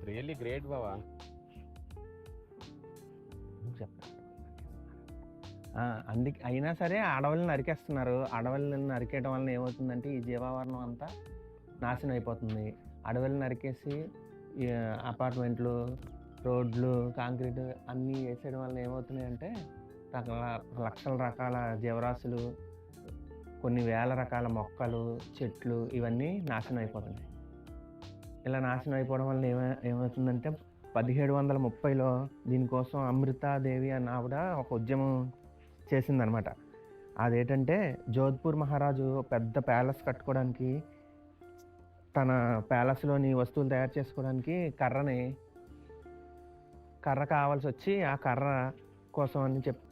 Really great బావా. అందుకే అయినా సరే అడవులను నరికేస్తున్నారు. అడవులను నరికేయడం వలన ఏమవుతుందంటే ఈ జీవావరణం అంతా నాశనం అయిపోతుంది. అడవులను నరికేసి అపార్ట్మెంట్లు, రోడ్లు, కాంక్రీట్ అన్నీ వేసేయడం వలన ఏమవుతున్నాయంటే లక్షల రకాల జీవరాశులు, కొన్ని వేల రకాల మొక్కలు, చెట్లు ఇవన్నీ నాశనం అయిపోతున్నాయి. ఇలా నాశనం అయిపోవడం వల్ల ఏమవుతుందంటే 1730లో దీనికోసం అమృతాదేవి అన్న ఆవిడ ఒక ఉద్యమం చేసిందనమాట. అదేంటంటే జోధ్పూర్ మహారాజు పెద్ద ప్యాలెస్ కట్టుకోవడానికి, తన ప్యాలెస్లోని వస్తువులు తయారు చేసుకోవడానికి కర్ర కావాల్సి వచ్చి ఆ కర్ర కోసం అని చెప్పి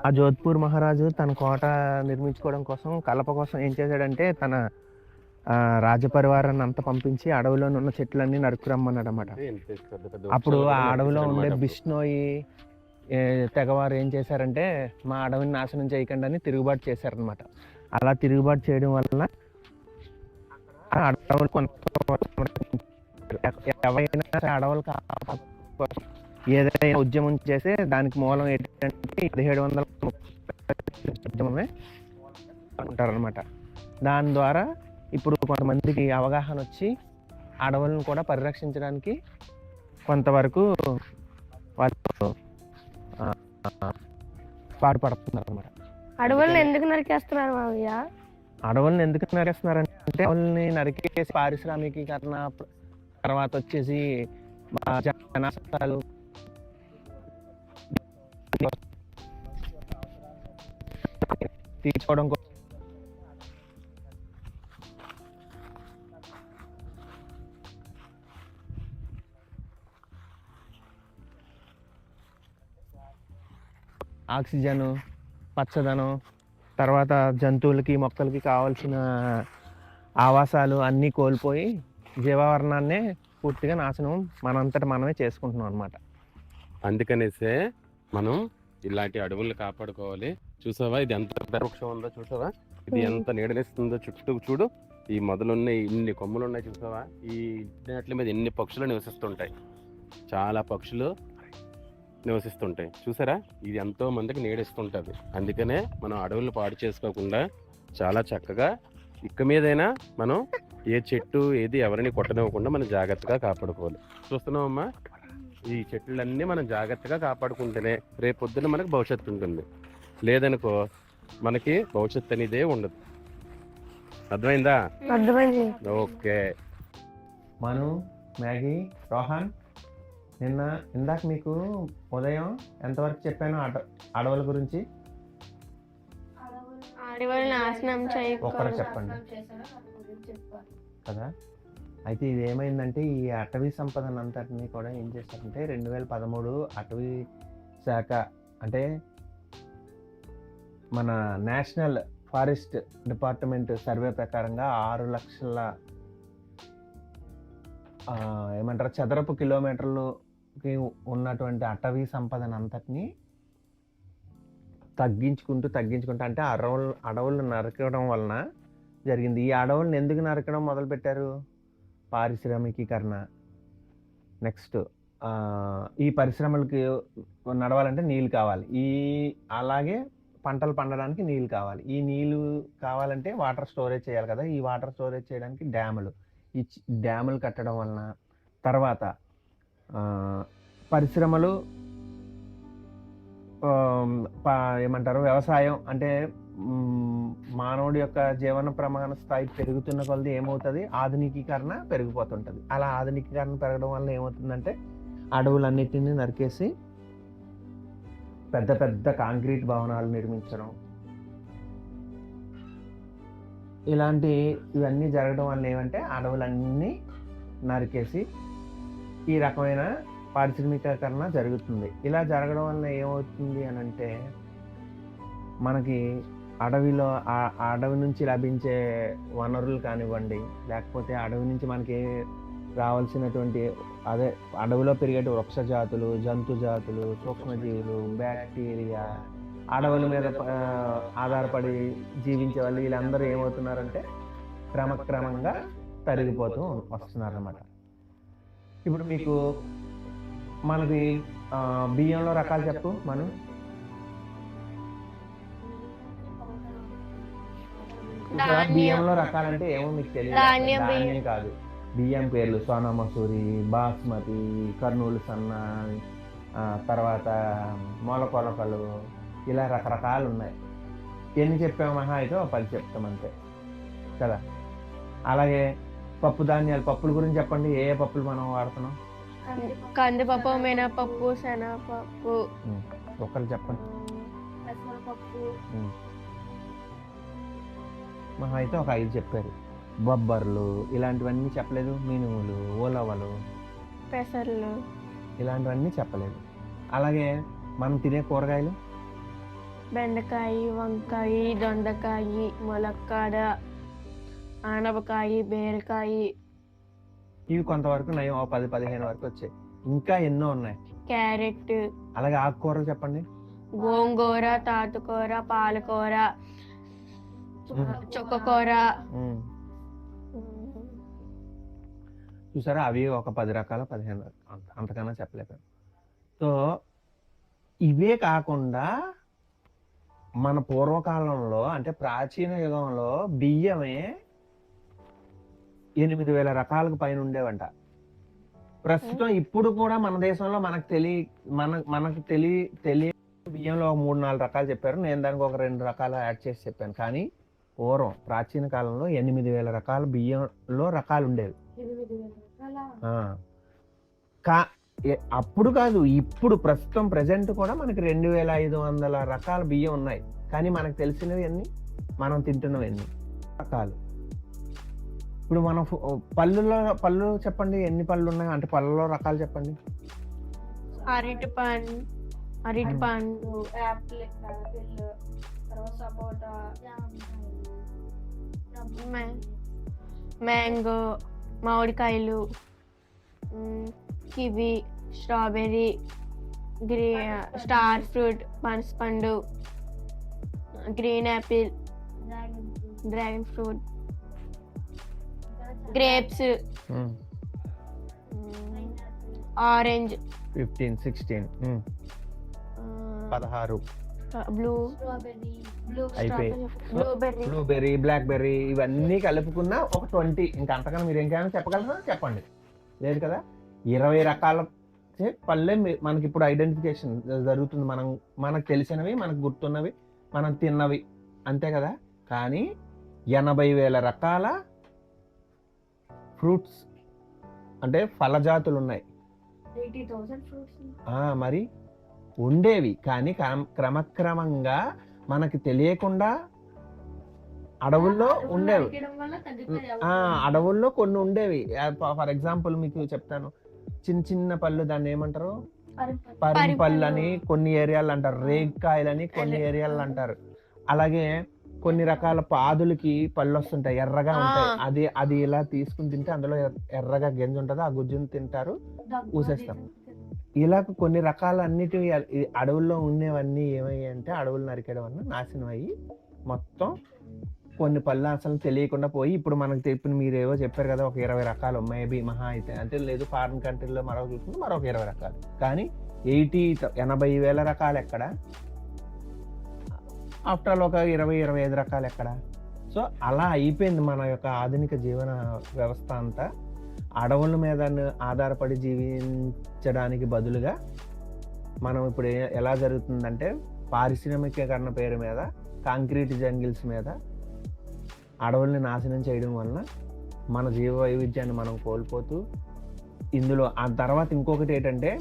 ఆ జోధ్పూర్ మహారాజు తన కోట నిర్మించుకోవడం కోసం, కలప కోసం ఏం చేశాడంటే తన రాజపరివారాన్ని అంతా పంపించి అడవిలో ఉన్న చెట్లన్నీ నరుకురమ్మన్నాడు అనమాట. అప్పుడు ఆ అడవిలో ఉండే బిష్నోయి తెగవారు ఏం చేశారంటే మా అడవిని నాశనం చేయకండి అని తిరుగుబాటు చేశారనమాట. అలా తిరుగుబాటు చేయడం వల్ల అడవులు ఎవరైనా అడవులు ఏదైనా ఉద్యమం చేస్తే దానికి మూలం ఏంటంటే 1730 ఉద్యమమే అంటారనమాట. దాని ద్వారా ఇప్పుడు కొంతమందికి అవగాహన వచ్చి అడవులను కూడా పరిరక్షించడానికి కొంతవరకు వాళ్ళు పాటుపడుతున్నారు అనమాట. అడవులను ఎందుకు నరికేస్తున్నారు మావయ్య? అడవులను ఎందుకు నరికేస్తున్నారంటే అడవుల్ని నరికేసి పారిశ్రామికీకరణ, తర్వాత వచ్చేసి జనాలు తీర్చుకోవడం కోసం ఆక్సిజన్, పచ్చదనం, తర్వాత జంతువులకి, మొక్కలకి కావాల్సిన ఆవాసాలు అన్నీ కోల్పోయి జీవావరణాన్నే పూర్తిగా నాశనం మనంతట మనమే చేసుకుంటున్నాం అనమాట. అందుకనేసే మనం ఇలాంటి అడవులను కాపాడుకోవాలి. చూసావా ఇది ఎంత పెద్ద వృక్షం ఉందో, చూసావా ఇది ఎంత నీడనిస్తుందో, చుట్టూ చూడు ఈ మొదలున్నాయి, ఇన్ని కొమ్మలు ఉన్నాయి చూసావా. ఈ వాటి మీద ఎన్ని పక్షులు నివసిస్తుంటాయి, చాలా పక్షులు నివసిస్తుంటాయి చూసారా. ఇది ఎంతో మందికి నీడిస్తుంటుంది. అందుకనే మనం అడవులు పాడు చేసుకోకుండా చాలా చక్కగా ఇక్క మీదైనా మనం ఏ చెట్టు ఏది ఎవరిని కొట్టనివ్వకుండా మనం జాగ్రత్తగా కాపాడుకోవాలి. చూస్తున్నామమ్మా, ఈ చెట్లన్నీ మనం జాగ్రత్తగా కాపాడుకుంటేనే రేపు పొద్దున్న మనకు భవిష్యత్తు ఉంటుంది. లేదనుకో మనకి భవిష్యత్తు అనేదే ఉండదు. అర్థమైందా? అర్థమైంది. ఓకే. మను, మ్యాగీ, రోహన్, ఇందాక మీకు ఉదయం ఎంతవరకు చెప్పాను అడవుల గురించి? అడవులు నాశనం ఒకరు చెప్పండి కదా. అయితే ఇది ఏమైందంటే ఈ అటవీ సంపదను అంతటినీ కూడా ఏం చేశారంటే 2013 అటవీ శాఖ అంటే మన నేషనల్ ఫారెస్ట్ డిపార్ట్మెంట్ సర్వే ప్రకారంగా 6 లక్షల చదరపు కిలోమీటర్లకి ఉన్నటువంటి అటవీ సంపదను అంతటినీ తగ్గించుకుంటూ అంటే అడవులు నరకడం వలన జరిగింది. ఈ అడవులను ఎందుకు నరకడం మొదలుపెట్టారు? పారిశ్రామికీకరణ. నెక్స్ట్ ఈ పరిశ్రమలకి నడవాలంటే నీళ్ళు కావాలి, అలాగే పంటలు పండడానికి నీళ్ళు కావాలి. ఈ నీళ్ళు కావాలంటే వాటర్ స్టోరేజ్ చేయాలి కదా. ఈ వాటర్ స్టోరేజ్ చేయడానికి ఈ డ్యాములు కట్టడం వలన, తర్వాత పరిశ్రమలు ఏమంటారు వ్యవసాయం అంటే మానవుడి యొక్క జీవన ప్రమాణ స్థాయి పెరుగుతున్న కొలది ఏమవుతుంది, ఆధునికీకరణ పెరిగిపోతుంటుంది. అలా ఆధునికీకరణ పెరగడం వల్ల ఏమవుతుందంటే అడవులన్నిటిని నరికేసి పెద్ద పెద్ద కాంక్రీట్ భవనాలు నిర్మించడం, ఇవన్నీ జరగడం వల్ల ఏమంటే అడవులన్నీ నరికేసి ఈ రకమైన పారిశ్రామికీకరణ జరుగుతుంది. ఇలా జరగడం వల్ల ఏమవుతుంది అని అంటే మనకి అడవి నుంచి లభించే వనరులు కానివ్వండి, లేకపోతే అడవి నుంచి మనకి రావాల్సినటువంటి అడవిలో పెరిగే వృక్ష జాతులు, జంతు జాతులు, సూక్ష్మజీవులు, బ్యాక్టీరియా, అడవుల మీద ఆధారపడి జీవించే వాళ్ళు వీళ్ళందరూ ఏమవుతున్నారంటే క్రమక్రమంగా తరిగిపోతూ వస్తున్నారన్నమాట. ఇప్పుడు మీకు మనకి బియ్యంలో రకాలు చెప్పు మనం. చూసారా, ధాన్యం. బియ్యంలో రకాలంటే ఏమో మీకు తెలియదు. ధాన్యం, బియ్యం. ధాన్యం కాదు, బియ్యం పేర్లు సోనా మసూరి, బాస్మతి, కర్నూలు సన్న, తర్వాత మొలకొలకలు, ఇలా రకరకాలు ఉన్నాయి. ఎన్ని చెప్పాము మహా అయితే 10 చెప్తాం అంతే కదా. అలాగే పప్పు ధాన్యాలు, పప్పుల గురించి చెప్పండి. ఏ ఏ పప్పులు మనం వాడుతున్నాం? కందిపప్పు, మినపప్పు, శనగపప్పు, ఒక్కరు చెప్పండి. పెసరపప్పు, మహా అయితే ఒక 5 చెప్పారు. బొబ్బర్లు ఇలాంటివన్నీ చెప్పలేదు. మినుములు, ఉలవలు, పెసర్లు, ఇలాంటివన్నీ చెప్పలేదు. అలాగే మనం తినే కూరగాయలు బెండకాయ, వంకాయ, దొండకాయ, ములక్కాడ, ఆనపకాయ, బీరకాయ, ఇవి కొంతవరకు నయం, 10-15 వరకు వచ్చాయి. ఇంకా ఎన్నో ఉన్నాయి. క్యారెట్, అలాగే ఆకుకూరలు చెప్పండి. గోంగూర, తాతకూర, పాలకూర, చుక్కకూర. చూసారా, అవి ఒక 10 రకాల 15 రకాలు, అంతకన్నా చెప్పలేకపోయాం. సో ఇవే కాకుండా మన పూర్వకాలంలో అంటే ప్రాచీన యుగంలో బియ్యమే 8,000 రకాలకు పైన ఉండేవంట. ప్రస్తుతం ఇప్పుడు కూడా మన దేశంలో మనకు తెలియ బియ్యంలో 3-4 రకాలు చెప్పారు. నేను దానికి ఒక 2 రకాలు యాడ్ చేసి చెప్పాను. కానీ పూర్వం ప్రాచీన కాలంలో 8,000 రకాల బియ్యంలో రకాలు ఉండేవి. అప్పుడు కాదు, ఇప్పుడు ప్రస్తుతం ప్రెసెంట్ కూడా మనకి 2,500 రకాల బియ్యం ఉన్నాయి. కానీ మనకు తెలిసినవి ఎన్ని, మనం తింటున్నవి ఎన్ని రకాలు. ఇప్పుడు మనం పళ్ళు చెప్పండి, ఎన్ని పళ్ళు ఉన్నాయి అంటే పళ్ళలో రకాలు చెప్పండి. అరటి పండు, యాపిల్, సపోటా, మ్యాంగో, మామిడికాయలు, కివి, స్ట్రాబెర్రీ, స్టార్ ఫ్రూట్, పనస పండు, green apple, dragon fruit, grapes, orange, 15, 16, 16 blueberry, blackberry, ఇవన్నీ కలుపుకున్న ఒక 20. ఇంకా అంతకన్నా మీరు ఇంకేమైనా చెప్పగలరా చెప్పండి. లేదు కదా, 20 రకాల పళ్ళే మనకి ఇప్పుడు ఐడెంటిఫికేషన్ జరుగుతుంది. మనకు తెలిసినవి, మనకు గుర్తున్నవి, మనం తిన్నవి, అంతే కదా. కానీ 80,000 రకాల ఫ్రూట్స్ అంటే ఫలజాతులు ఉన్నాయి. 80,000 ఫ్రూట్స్ మరి ఉండేవి. కానీ క్రమక్రమంగా మనకి తెలియకుండా అడవుల్లో ఉండేవి. అడవుల్లో కొన్ని ఉండేవి. ఫర్ ఎగ్జాంపుల్ మీకు చెప్తాను. చిన్న పళ్ళు, దాన్ని ఏమంటారు, పళ్ళు అని కొన్ని ఏరియాలు అంటారు, రేగికాయలని కొన్ని ఏరియాలు అంటారు. అలాగే కొన్ని రకాల పాదులకి పళ్ళు వస్తుంటాయి, ఎర్రగా ఉంటాయి. అది ఇలా తీసుకుని తింటే అందులో ఎర్రగా గింజ ఉంటుంది, ఆ గుజ్జును తింటారు, ఊసేస్తాం. ఇలా కొన్ని రకాల అన్నిటి అడవుల్లో ఉండేవన్నీ ఏమయ్యాయి అంటే అడవులు నరికేయడం వల్ల నాశనం అయ్యి మొత్తం కొన్ని పళ్ళు అసలు తెలియకుండా పోయి ఇప్పుడు మనకు చెప్పిన మీరేవో చెప్పారు కదా, ఒక 20 రకాలు మేబీ మహా అయితే, అంటే లేదు ఫారిన్ కంట్రీలో మరొక చూసుకుంటే మరొక 20 రకాలు. కానీ 80,000 రకాలు ఎక్కడ, ఆఫ్టర్ ఆల్ ఒక 20-25 రకాలు ఎక్కడ. సో అలా అయిపోయింది మన యొక్క ఆధునిక జీవన వ్యవస్థ అంతా. అడవుల మీద ఆధారపడి జీవించడానికి బదులుగా మనం ఇప్పుడు ఎలా జరుగుతుందంటే పారిశ్రామికీకరణ పేరు మీద కాంక్రీట్ జంగిల్స్ మీద అడవుల్ని నాశనం చేయడం వలన మన జీవ వైవిధ్యాన్ని మనం కోల్పోతూ, ఇందులో ఆ తర్వాత ఇంకొకటి ఏంటంటే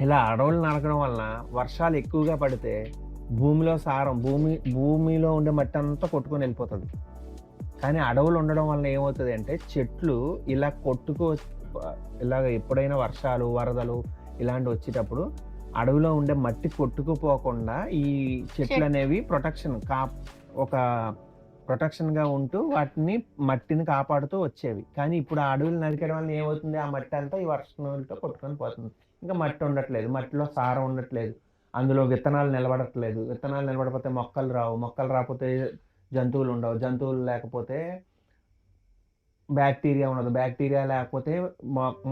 ఇలా అడవులు నరకడం వలన వర్షాలు ఎక్కువగా పడితే భూమిలో సారం, భూమిలో ఉండే మట్టి అంతా కొట్టుకొని వెళ్ళిపోతుంది. కానీ అడవులు ఉండడం వలన ఏమవుతుంది అంటే చెట్లు ఇలా ఇలాగ ఎప్పుడైనా వర్షాలు, వరదలు ఇలాంటివి వచ్చేటప్పుడు అడవిలో ఉండే మట్టి కొట్టుకుపోకుండా ఈ చెట్లు అనేవి ఒక ప్రొటెక్షన్గా ఉంటూ మట్టిని కాపాడుతూ వచ్చేవి. కానీ ఇప్పుడు ఆ అడవులు నరికేయడం వల్ల ఏమవుతుంది, ఆ మట్టి అంతా ఈ వర్షంతో కొట్టుకొని పోతుంది. ఇంకా మట్టి ఉండట్లేదు, మట్టిలో సారం ఉండట్లేదు, అందులో విత్తనాలు నిలబడట్లేదు. విత్తనాలు నిలబడకపోతే మొక్కలు రావు, మొక్కలు రాకపోతే జంతువులు ఉండవు, జంతువులు లేకపోతే బ్యాక్టీరియా ఉండదు, బ్యాక్టీరియా లేకపోతే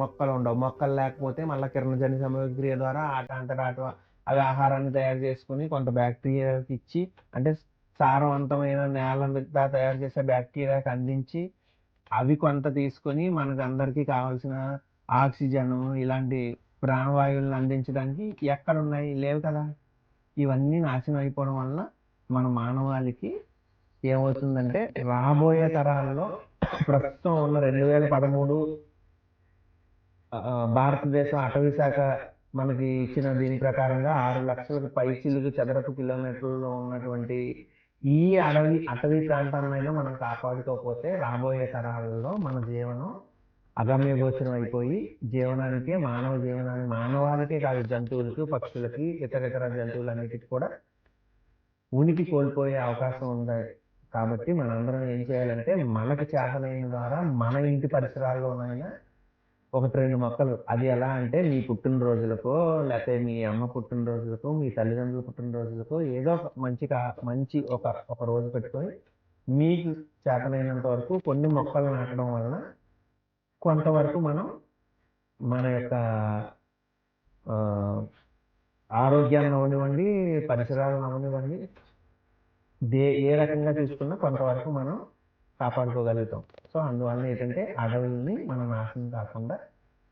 మొక్కలు ఉండవు, మొక్కలు లేకపోతే మళ్ళీ కిరణజన్య సామగ్రి ద్వారా అవి ఆహారాన్ని తయారు చేసుకుని కొంత బ్యాక్టీరియాకి ఇచ్చి, అంటే సారవంతమైన నేల మీద తయారు చేసే బ్యాక్టీరియాకి అందించి అవి కొంత తీసుకొని మనకు అందరికీ కావాల్సిన ఆక్సిజన్ ఇలాంటి ప్రాణవాయువులను అందించడానికి ఎక్కడ ఉన్నాయి, లేవు కదా. ఇవన్నీ నాశనం అయిపోవడం వల్ల మన మానవాళికి ఏమవుతుందంటే రాబోయే తరాల్లో ప్రస్తుతం ఉన్న 2013 భారతదేశం అటవీ శాఖ మనకి ఇచ్చిన దీని ప్రకారంగా 6 లక్షలకు పైచిలుకు చదరపు కిలోమీటర్లలో ఉన్నటువంటి ఈ అటవీ ప్రాంతాలైనా మనం కాపాడుకోకపోతే రాబోయే తరాలలో మన జీవనం అగమ్య గోచరం అయిపోయి జీవనానికి మానవాళికే కాదు, జంతువులకు, పక్షులకి, ఇతర జంతువులన్నిటికీ కూడా ఉనికి కోల్పోయే అవకాశం ఉంది. కాబట్టి మనందరం ఏం చేయాలంటే మనకు చేతనైన ద్వారా మన ఇంటి పరిసరాల్లోనైనా 1-2 మొక్కలు, అది ఎలా అంటే మీ పుట్టినరోజులకో, లేకపోతే మీ అమ్మ పుట్టినరోజులకో, మీ తల్లిదండ్రుల పుట్టినరోజులకో ఏదో ఒక మంచి ఒక రోజు పెట్టుకొని మీకు చేతనైనంత వరకు కొన్ని మొక్కలు నాటడం వలన కొంతవరకు మనం మన యొక్క ఆరోగ్యాన్ని అవనివ్వండి, పరిసరాలను అవనివ్వండి, ఏ రకంగా చూసుకున్నా కొంతవరకు మనం కాపాడుకోగలుగుతాం. సో అందువల్ల ఏంటంటే అడవుల్ని మనం నాశనం కాకుండా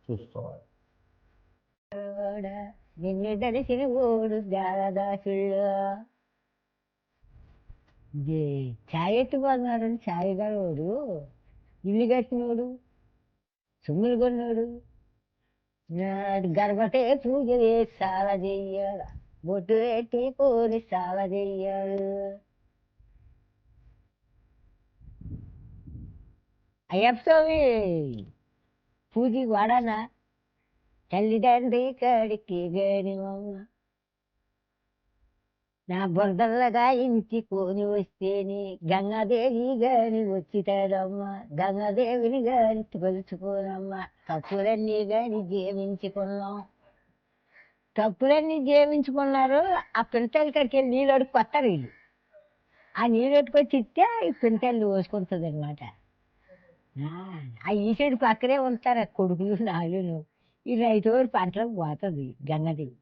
చూసుకోవాలి. నిన్ను తెలిసిన ఓడు దాదాసుల్లో ఛాయ్ ఎత్తుకున్నాడు, ఛాయ్ గాడు ఇల్లు కట్టినోడు, సొమ్ములు కొన్నాడు, నాడు గర్భటే పూజ చేసి సాల చెయ్యాడు, బొట్టు పెట్టి కోరి సాల చెయ్యాడు. అయ్యప్ప స్వామి పూజకి వాడానా, తల్లిదండ్రి కాడికి గనివమ్మ, నా బొందల్లగా ఇంటి కొని వస్తేని గంగాదేవి గాని వచ్చితాడమ్మా, గంగాదేవిని గాని కొలుచుకోనమ్మా, తప్పులన్నీ గాని జీవించుకున్నాం. తప్పులన్నీ జీవించుకున్నారు. ఆ పింటల కాడికి వెళ్ళి నీళ్ళు అడుగు కొత్తారు వీళ్ళు. ఆ నీళ్ళు అడుకొచ్చి ఇస్తే ఈ పింటలు పోసుకుంటుంది అనమాట. ఆ ఈసైడు పక్కనే ఉంటారు కొడుకులు నాలుగును. ఈ రైతు పంటలకు పోతుంది గంగదేవి.